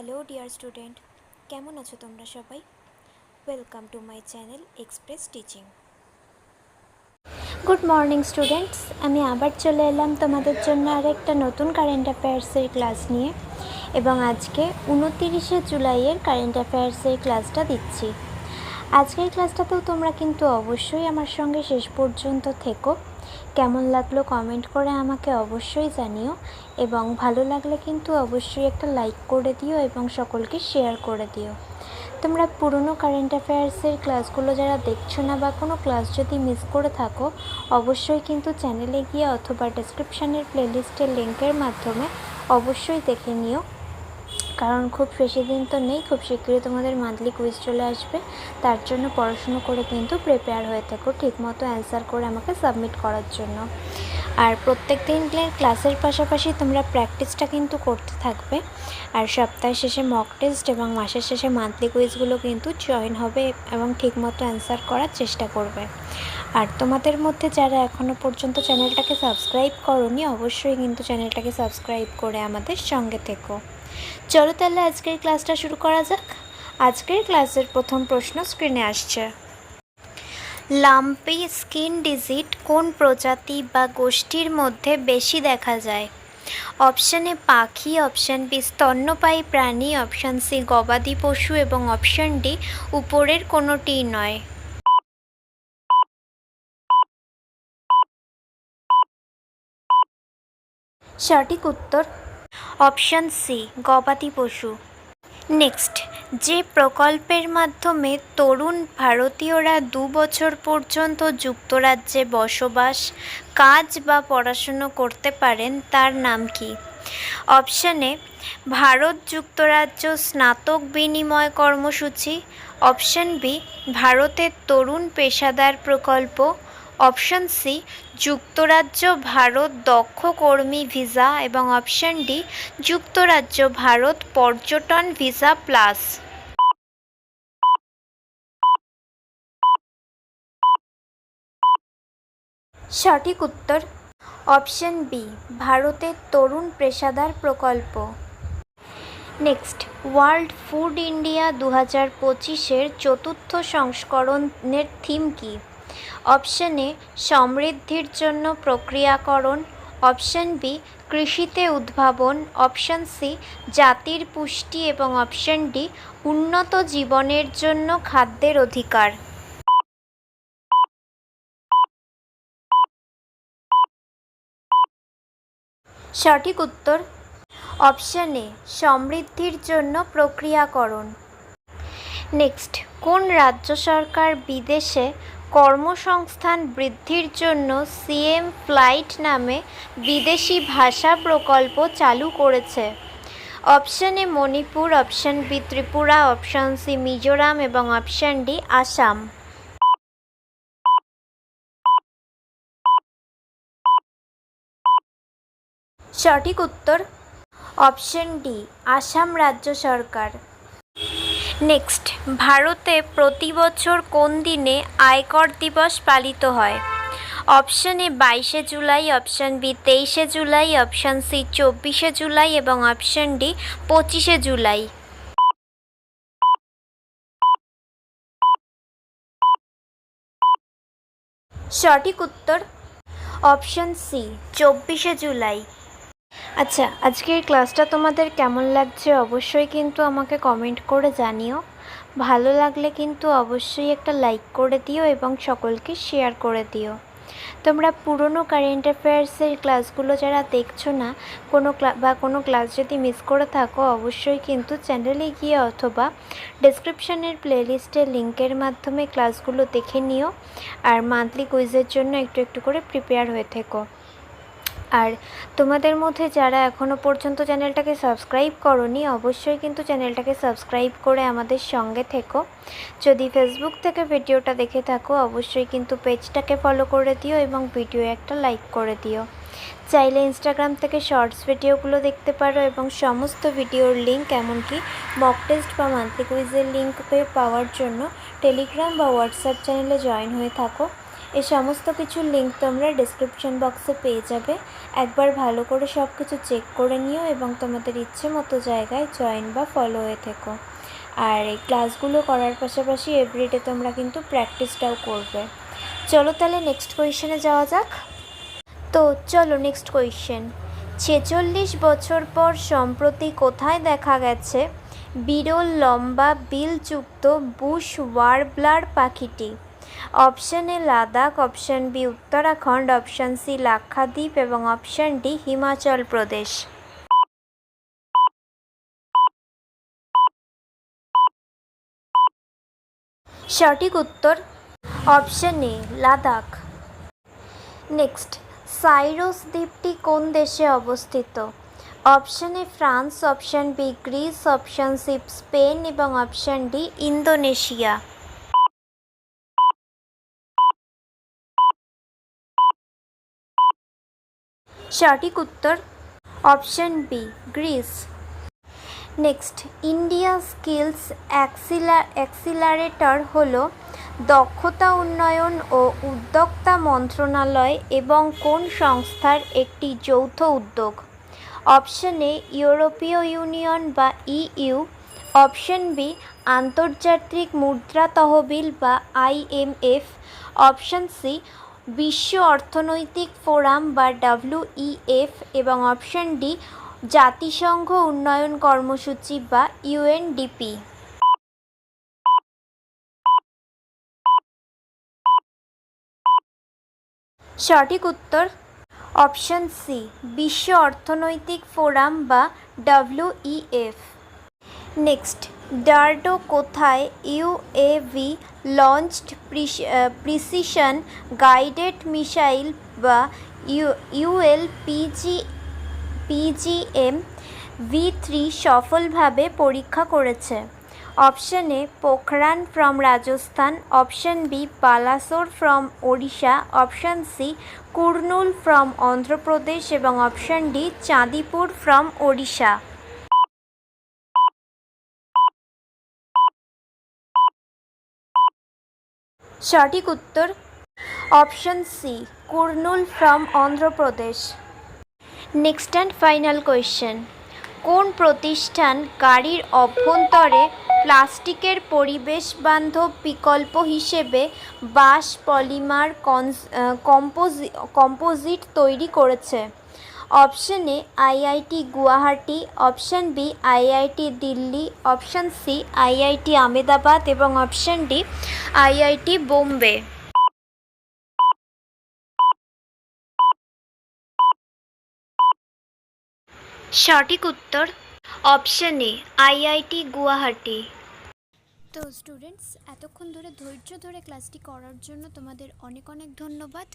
Hello dear student, কেমন আছো তোমরা সবাই? Welcome to my channel express teaching. Good morning students, আমি আবার চলে এলাম তোমাদের জন্য আরেকটা নতুন কারেন্ট অ্যাফেয়ার্সের ক্লাস নিয়ে, এবং আজকে 29শে জুলাইয়ের কারেন্ট অ্যাফেয়ার্সের ক্লাসটা দিচ্ছি। আজকের ক্লাসটাতেও তোমরা কিন্তু অবশ্যই আমার সঙ্গে শেষ পর্যন্ত থেকো। কেমন লাগলো কমেন্ট করে আমাকে অবশ্যই জানিও, এবং ভালো লাগলে কিন্তু অবশ্যই একটা লাইক করে দিও এবং সকলকে শেয়ার করে দিও। তোমরা পুরনো কারেন্ট অ্যাফেয়ার্সের ক্লাসগুলো যারা দেখছো না বা কোনো ক্লাস যদি মিস করে থাকো, অবশ্যই কিন্তু চ্যানেলে গিয়ে অথবা ডেসক্রিপশানের প্লেলিস্টের লিঙ্কের মাধ্যমে অবশ্যই দেখে নিও, কারণ খুব বেশি দিন তো নেই, খুব শীঘ্রই তোমাদের মান্থলি কুইজ চলে আসবে। তার জন্য পড়াশুনো করে কিন্তু প্রিপেয়ার হয়ে থেকো, ঠিকমতো অ্যান্সার করে আমাকে সাবমিট করার জন্য। আর প্রত্যেক দিনের ক্লাসের পাশাপাশি তোমরা প্র্যাকটিসটা কিন্তু করতে থাকবে। আর সপ্তাহের শেষে মক টেস্ট এবং মাসের শেষে মান্থলি কুইজগুলো কিন্তু জয়েন হবে এবং ঠিকমতো অ্যান্সার করার চেষ্টা করবে। আর তোমাদের মধ্যে যারা এখনও পর্যন্ত চ্যানেলটাকে সাবস্ক্রাইব করোনি, অবশ্যই কিন্তু চ্যানেলটাকে সাবস্ক্রাইব করে আমাদের সঙ্গে থেকো। চলো তাহলে আজকের ক্লাসটা শুরু করা যাক। আজকের ক্লাসের প্রথম প্রশ্ন স্ক্রিনে আসছে। লাম্পি স্কিন ডিজিজ কোন প্রজাতি বা গোষ্ঠীর মধ্যে বেশি দেখা যায়? অপশান এ পাখি, অপশান বি স্তন্যপায়ী প্রাণী, অপশান সি গবাদি পশু এবং অপশান ডি উপরের কোনোটি নয়। সঠিক উত্তর অপশান সি গবাদি পশু। নেক্সট, যে প্রকল্পের মাধ্যমে তরুণ ভারতীয়রা 2 বছর পর্যন্ত যুক্তরাজ্যে বসবাস, কাজ বা পড়াশুনো করতে পারেন তার নাম কি? অপশান এ ভারত যুক্তরাজ্য স্নাতক বিনিময় কর্মসূচি, অপশান বি ভারতের তরুণ পেশাদার প্রকল্প, অপশান সি যুক্তরাজ্য ভারত দক্ষ কর্মী ভিসা এবং অপশান ডি যুক্তরাজ্য ভারত পর্যটন ভিসা প্লাস। সঠিক উত্তর অপশান বি ভারতের তরুণ পেশাদার প্রকল্প। নেক্সট, ওয়ার্ল্ড ফুড ইন্ডিয়া 2025-এর চতুর্থ সংস্করণের থিম কি? অপশান এ সমৃদ্ধির জন্য প্রক্রিয়াকরণ, অপশান বি কৃষিতে উদ্ভাবন, অপশান সি জাতির পুষ্টি এবং অপশান ডি উন্নত জীবনের জন্য খাদ্যের অধিকার। সঠিক উত্তর অপশান এ সমৃদ্ধির জন্য প্রক্রিয়াকরণ। নেক্সট, কোন রাজ্য সরকার বিদেশে কর্মসংস্থান বৃদ্ধির জন্য সিএম ফ্লাইট নামে বিদেশি ভাষা প্রকল্প চালু করেছে? Option A Manipur, option B Tripura, option C Mizoram এবং অপশান ডি আসাম। সঠিক উত্তর অপশান ডি আসাম রাজ্য সরকার। নেক্সট, ভারতে প্রতি বছর কোন দিনে আয়কর দিবস পালিত হয়? অপশান এ 22শে জুলাই, অপশান বি 23শে জুলাই, অপশান সি 24শে জুলাই এবং অপশান ডি 25শে জুলাই। সঠিক উত্তর অপশান সি 24শে জুলাই। আচ্ছা, আজকের ক্লাসটা তোমাদের কেমন লাগছে অবশ্যই কিন্তু আমাকে কমেন্ট করে জানিও। ভালো লাগলে কিন্তু অবশ্যই একটা লাইক করে দিও এবং সকলকে শেয়ার করে দিও। তোমরা পুরনো কারেন্ট অ্যাফেয়ার্সের ক্লাসগুলো যারা দেখছো না, কোনো ক্লাস যদি মিস করে থাকো, অবশ্যই কিন্তু চ্যানেলে গিয়ে অথবা ডেসক্রিপশানের প্লেলিস্টের লিঙ্কের মাধ্যমে ক্লাসগুলো দেখে নিও। আর মান্থলি কুইজের জন্য একটু একটু করে প্রিপেয়ার হয়ে থেকো। আর তোমাদের মধ্যে যারা এখনও পর্যন্ত চ্যানেলটাকে সাবস্ক্রাইব করোনি, অবশ্যই কিন্তু চ্যানেলটাকে সাবস্ক্রাইব করে আমাদের সঙ্গে থেকো। যদি ফেসবুক থেকে ভিডিওটা দেখে থাকো, অবশ্যই কিন্তু পেজটাকে ফলো করে দিও এবং ভিডিও একটা লাইক করে দিও। চাইলে ইনস্টাগ্রাম থেকে শর্টস ভিডিওগুলো দেখতে পারো এবং সমস্ত ভিডিওর লিঙ্ক, এমনকি মক টেস্ট বা মান্থলি কুইজের লিঙ্ক পাওয়ার জন্য টেলিগ্রাম বা হোয়াটসঅ্যাপ চ্যানেলে জয়েন হয়ে থাকো। এই সমস্ত কিছুর লিঙ্ক তোমরা ডেসক্রিপশন বক্সে পেয়ে যাবে। একবার ভালো করে সব কিছু চেক করে নিও এবং তোমাদের ইচ্ছে মতো জায়গায় জয়েন বা ফলো হয়ে থেকো। আর এই ক্লাসগুলো করার পাশাপাশি এভরিডে তোমরা কিন্তু প্র্যাকটিসটাও করবে। চলো তাহলে নেক্সট কোয়েশ্চেনে যাওয়া যাক। তো চলো নেক্সট কোয়েশ্চেন। 46 বছর পর সম্প্রতি কোথায় দেখা গেছে বিরল লম্বা বিলযুক্ত বুশ ওয়ার্বলার পাখিটি? Option A Ladakh, option B Uttarakhand, option C Lakshadweep এবং অপশান ডি হিমাচল প্রদেশ। সঠিক উত্তর option A Ladakh. Next, Syros দ্বীপটি কোন দেশে অবস্থিত? Option A France, option B Greece, option C Spain এবং অপশান ডি ইন্দোনেশিয়া। সঠিক উত্তর option B Greece. Next, India skills accelerator হলো দক্ষতা উন্নয়ন ও উদ্যোক্তা মন্ত্রণালয় এবং কোন সংস্থার একটি যৌথ উদ্যোগ? অপশান এ ইউরোপীয় ইউনিয়ন বা ইইউ, অপশান বি আন্তর্জাতিক মুদ্রা তহবিল বা আইএমএফ, অপশান সি বিশ্ব অর্থনৈতিক ফোরাম বা ডব্লিউইএফ এবং অপশান ডি জাতিসংঘ উন্নয়ন কর্মসূচি বা ইউএনডিপি। সঠিক উত্তর অপশান সি বিশ্ব অর্থনৈতিক ফোরাম বা ডব্লিউইএফ। নেক্সট, ডার্ডো কোথায় UAV launched precision guided missile বা পিজিএম V3 সফলভাবে পরীক্ষা করেছে? Option A Pokhran from Rajasthan, option B Balasore from Odisha, option C Kurnool from Andhra Pradesh এবং option D Chandipur from Odisha. সঠিক উত্তর option C Kurnool from Andhra Pradesh. Next and final question. কোন প্রতিষ্ঠান গাড়ির অভ্যন্তরে প্লাস্টিকের পরিবেশ বান্ধব বিকল্প হিসেবে বাঁশ পলিমার কম্পোজিট তৈরি করেছে? Option A IIT Guwahati, option B IIT Delhi, option C IIT Ahmedabad এবং অপশান ডি আইআইটি বোম্বে। সঠিক উত্তর অপশান এ আইআইটি গুয়াহাটি। তো স্টুডেন্টস, এতক্ষণ ধরে ধৈর্য ধরে ক্লাসটি করার জন্য তোমাদের অনেক অনেক ধন্যবাদ।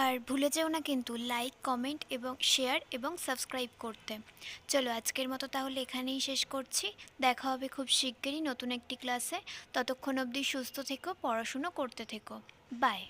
আর ভুলে যেও না কিন্তু লাইক, কমেন্ট এবং শেয়ার এবং সাবস্ক্রাইব করতে। চলো আজকের মতো তাহলে এখানেই শেষ করছি। দেখা হবে খুব শিগগিরই নতুন একটি ক্লাসে। ততক্ষণ অবধি সুস্থ থেকো, পড়াশুনো করতে থেকো। বাই।